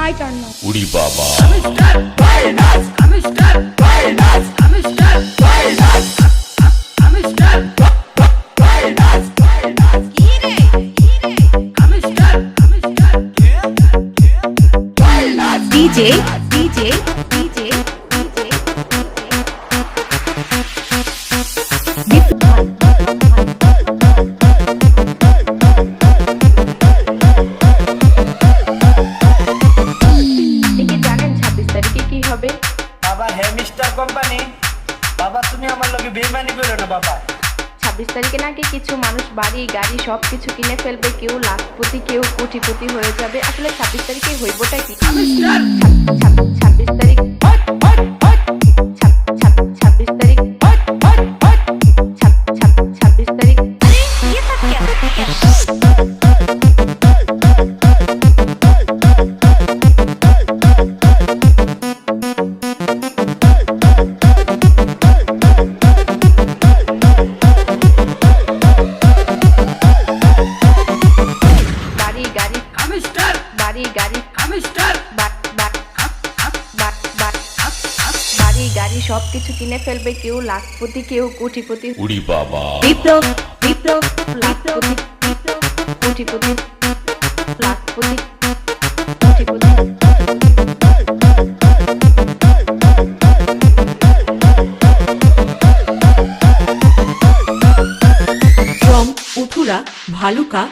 my turn now. উড়ি বাবা আমি star virus আমি স্টার ভাইরাস আমি স্টার ভাইরাস আমি স্টার ভাইরাস কি রে আমি স্টার ভাইরাস DJ জানেন 26 তারিখে কি হবে? বাবা হেমিস্টার কোম্পানি বাবা তুমি আমার লগে বেইমানি করো না বাবা 26 তারিখে নাকি কিছু মানুষ বাড়ি গাড়ি সবকিছু কিনে ফেলবে, কেউ লাখপতি কেউ কোটিপতি হয়ে যাবে। আসলে 26 তারিখে হইবটা কি? আমি স্টার 26 তারিখ 26 তারিখ 26 তারিখ বাড়ি গাড়ি আমি স্টার বাড়ি গাড়ি আমি স্টার বাড়ি গাড়ি সবকিছু কিনে ফেলবে, কেউ লাখপতি কেউ কোটিপতি। উড়ি বাবা বিপ্লব লাখপতি কোটিপতি লাখপতি কোটিপতি। from উথুরা ভালুকা